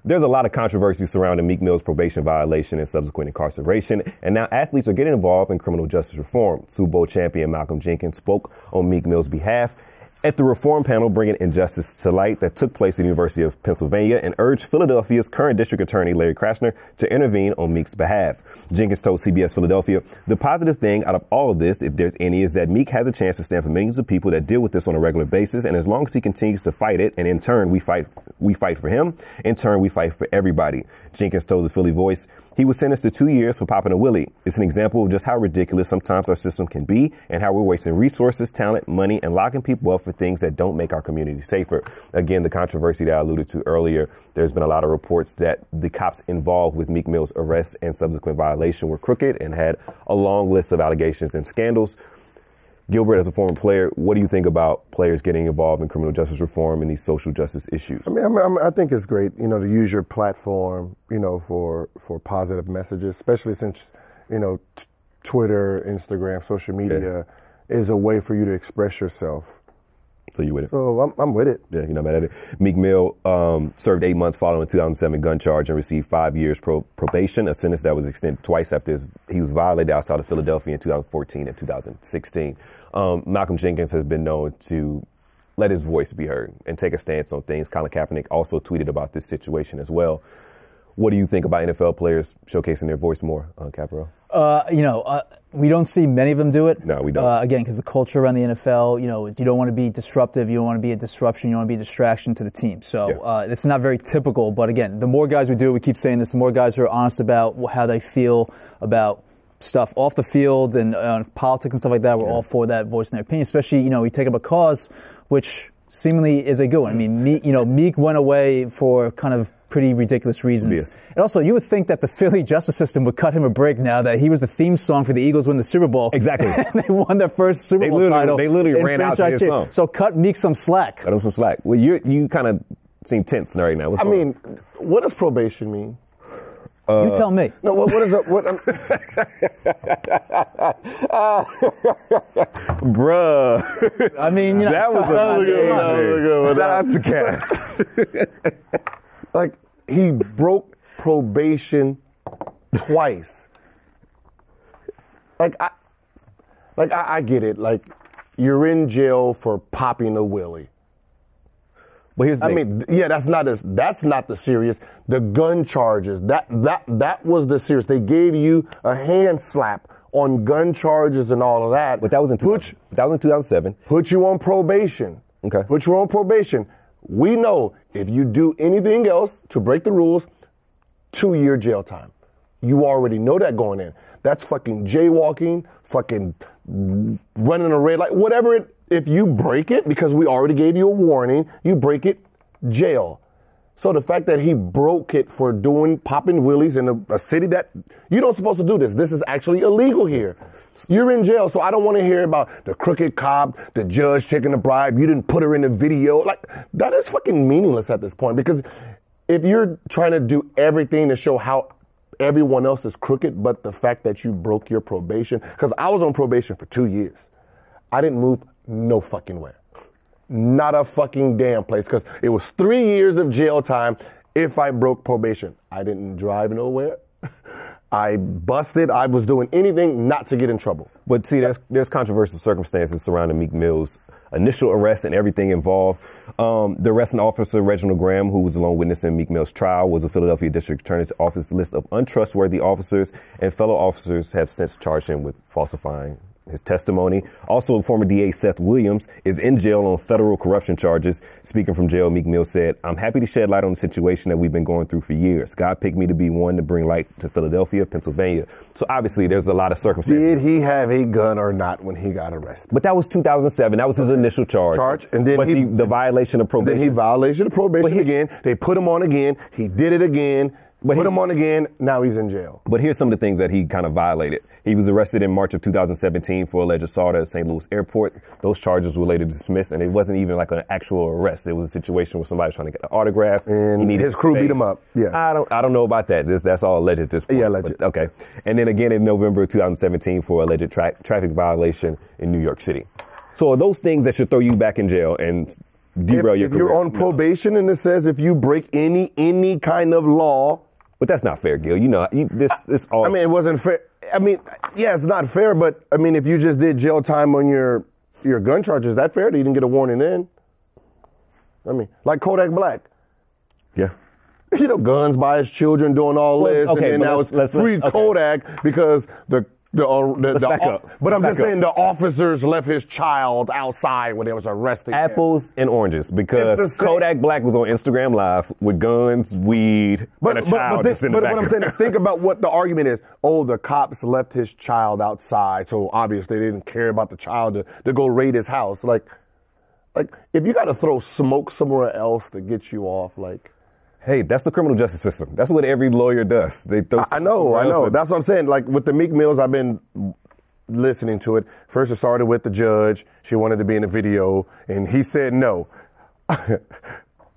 There's a lot of controversy surrounding Meek Mill's probation violation and subsequent incarceration, and now athletes are getting involved in criminal justice reform. Super Bowl champion Malcolm Jenkins spoke on Meek Mill's behalf at the reform panel bringing injustice to light that took place at the University of Pennsylvania and urged Philadelphia's current district attorney, Larry Krasner, to intervene on Meek's behalf. Jenkins told CBS Philadelphia, the positive thing out of all of this, if there's any, is that Meek has a chance to stand for millions of people that deal with this on a regular basis. And as long as he continues to fight it, and in turn, we fight for him, in turn, we fight for everybody. Jenkins told the Philly Voice, he was sentenced to 2 years for popping a willie. It's an example of just how ridiculous sometimes our system can be and how we're wasting resources, talent, money, and locking people up for things that don't make our community safer. Again, the controversy that I alluded to earlier, there's been a lot of reports that the cops involved with Meek Mill's arrest and subsequent violation were crooked and had a long list of allegations and scandals. Gilbert, as a former player, what do you think about players getting involved in criminal justice reform and these social justice issues? I think it's great, to use your platform, for positive messages, especially since, Twitter, Instagram, social media is a way for you to express yourself. So you with it? So I'm with it. Yeah, you're not mad at it. Meek Mill served 8 months following a 2007 gun charge and received 5 years probation, a sentence that was extended twice after he was violated outside of Philadelphia in 2014 and 2016. Malcolm Jenkins has been known to let his voice be heard and take a stance on things. Colin Kaepernick also tweeted about this situation as well. What do you think about NFL players showcasing their voice more, Capro? We don't see many of them do it. No, we don't. Again, because the culture around the NFL, you don't want to be disruptive. You don't want to be a disruption. You don't want to be a distraction to the team. So it's not very typical. But again, the more guys we do it, we keep saying this, the more guys who are honest about how they feel about stuff off the field and politics and stuff like that, we're all for that, voicing their opinion. Especially, we take up a cause, which seemingly is a good one. I mean, Meek went away for kind of pretty ridiculous reasons. Yes. And also, you would think that the Philly justice system would cut him a break now that he was the theme song for the Eagles win the Super Bowl. Exactly. And they won their first Super Bowl title. They literally ran out to his song. So cut Meek some slack. Cut him some slack. Well, you kind of seem tense right now. What does probation mean? You tell me. No, what is it? Bruh. I mean, that was a good one. Shout out to Cat. Like, he broke probation twice. I get it. Like, you're in jail for popping a willie. But here's the thing. That's not the serious. The gun charges, that was the serious. They gave you a hand slap on gun charges and all of that. But that was in 2007. Put you on probation. Okay. Put you on probation. We know if you do anything else to break the rules, 2-year jail time. You already know that going in. That's fucking jaywalking, fucking running a red light, whatever it. If you break it, because we already gave you a warning, you break it, jail. So the fact that he broke it for popping willies in a city that you don't supposed to do this. This is actually illegal here. You're in jail, so I don't want to hear about the crooked cop, the judge taking a bribe. You didn't put her in the video. Like, that is fucking meaningless at this point, because if you're trying to do everything to show how everyone else is crooked, but the fact that you broke your probation, because I was on probation for 2 years. I didn't move no fucking where. Not a fucking damn place, because it was 3 years of jail time if I broke probation. I didn't drive nowhere. I busted. I was doing anything not to get in trouble. But see, there's controversial circumstances surrounding Meek Mill's initial arrest and everything involved. The arresting officer, Reginald Graham, who was a lone witness in Meek Mill's trial, was a Philadelphia District Attorney's Office list of untrustworthy officers, and fellow officers have since charged him with falsifying his testimony. Also, former DA Seth Williams is in jail on federal corruption charges. Speaking from jail, Meek Mill said, "I'm happy to shed light on the situation that we've been going through for years. God picked me to be one to bring light to Philadelphia, Pennsylvania." So obviously there's a lot of circumstances. Did he have a gun or not when he got arrested? But that was 2007. That was his initial charge. And then the violation of probation. Then he violation of probation again. They put him on again. He did it again. Put him on again. Now he's in jail. But here's some of the things that he kind of violated. He was arrested in March of 2017 for alleged assault at St. Louis Airport. Those charges were later dismissed, and it wasn't even like an actual arrest. It was a situation where somebody was trying to get an autograph. And his crew beat him up. Yeah. I don't know about that. That's all alleged at this point. Yeah, alleged. But, okay. And then again in November of 2017 for alleged traffic violation in New York City. So are those things that should throw you back in jail? And derail your if career. you're on probation and it says if you break any kind of law. But that's not fair, Gil. You know, this all. I mean, it wasn't fair. I mean, yeah, it's not fair, but I mean, if you just did jail time on your gun charges, is that fair? You didn't get a warning then? I mean, like Kodak Black. Yeah. You know, guns by his children doing all this, okay, and then now it's free Kodak because Let's back up. But I'm Let's just back saying the officers left his child outside when they was arresting him. Apples and oranges, because Kodak Black was on Instagram Live with guns, weed, and a child just in the back. But what I'm saying is, think about what the argument is. Oh, the cops left his child outside, so obviously they didn't care about the child to go raid his house. Like if you got to throw smoke somewhere else to get you off, like. Hey, that's the criminal justice system. That's what every lawyer does. They throw I know. That's what I'm saying. Like with the Meek Mills, I've been listening to it. First, it started with the judge. She wanted to be in a video, and he said no,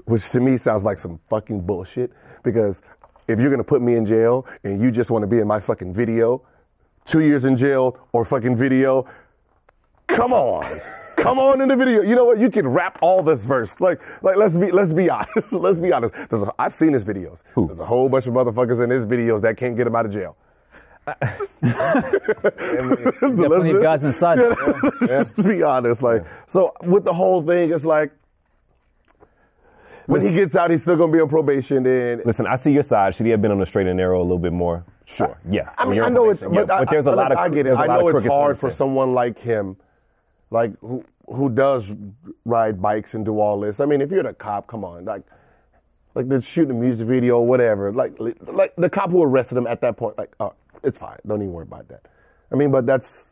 which to me sounds like some fucking bullshit. Because if you're gonna put me in jail and you just want to be in my fucking video, 2 years in jail or fucking video, come on. Come on in the video. You know what? You can rap all this verse. Like let's be honest. Let's be honest. I've seen his videos. Who? There's a whole bunch of motherfuckers in his videos that can't get him out of jail. Got plenty of guys inside. Let's be honest. So with the whole thing, it's like when he gets out, he's still gonna be on probation. Then listen, I see your side. Should he have been on the straight and narrow a little bit more? Sure. Yeah. I mean, I know it's, but there's a lot of. I get it. I know it's hard for circumstances. someone like him, like who does ride bikes and do all this. I mean, if you're the cop, come on, like they're shooting a music video or whatever. Like the cop who arrested him at that point, like, oh, it's fine. Don't even worry about that. I mean, but that's.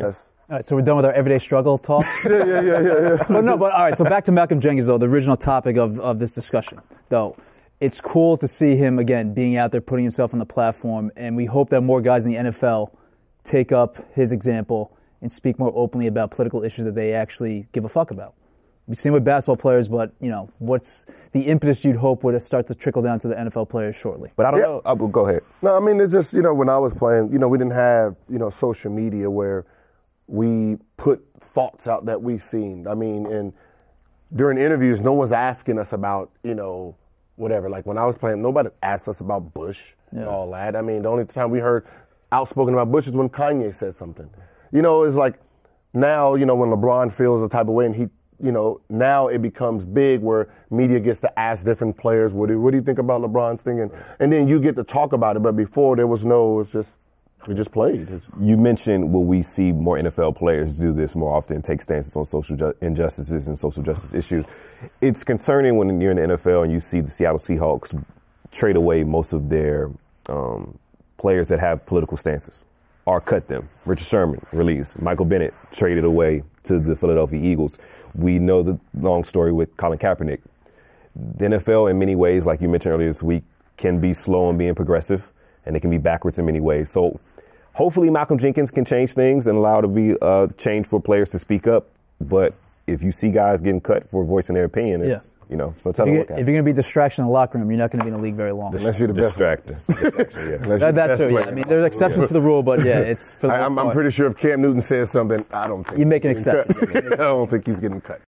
All right, so we're done with our everyday struggle talk? Yeah. But all right, so back to Malcolm Jenkins, though, the original topic of this discussion, though. It's cool to see him, again, being out there, putting himself on the platform, and we hope that more guys in the NFL take up his example and speak more openly about political issues that they actually give a fuck about. We've seen with basketball players, but, you know, what's the impetus you'd hope would start to trickle down to the NFL players shortly? But I don't know. Go ahead. No, I mean, it's just, when I was playing, we didn't have, social media where we put thoughts out that we seen. I mean, and during interviews, no one's asking us about, whatever. Like when I was playing, nobody asked us about Bush and all that. I mean, the only time we heard outspoken about Bush is when Kanye said something. It's like now, when LeBron feels a type of way and he, now it becomes big where media gets to ask different players, what do you think about LeBron's thing? And then you get to talk about it. But before there was we just played. You mentioned, will we see more NFL players do this more often, take stances on social injustices and social justice issues? It's concerning when you're in the NFL and you see the Seattle Seahawks trade away most of their players that have political stances or cut them. Richard Sherman released. Michael Bennett traded away to the Philadelphia Eagles. We know the long story with Colin Kaepernick. The NFL, in many ways, like you mentioned earlier this week, can be slow in being progressive, and it can be backwards in many ways. So hopefully Malcolm Jenkins can change things and allow to be change for players to speak up. But if you see guys getting cut for voicing their opinion, it's, so tell them what if you're going to be a distraction in the locker room, you're not going to be in the league very long. Unless you're the distractor. That too, yeah. I mean, there's exceptions to the rule, but yeah, it's for the most part. I'm pretty sure if Cam Newton says something, I don't think you make an exception. I don't think he's getting cut.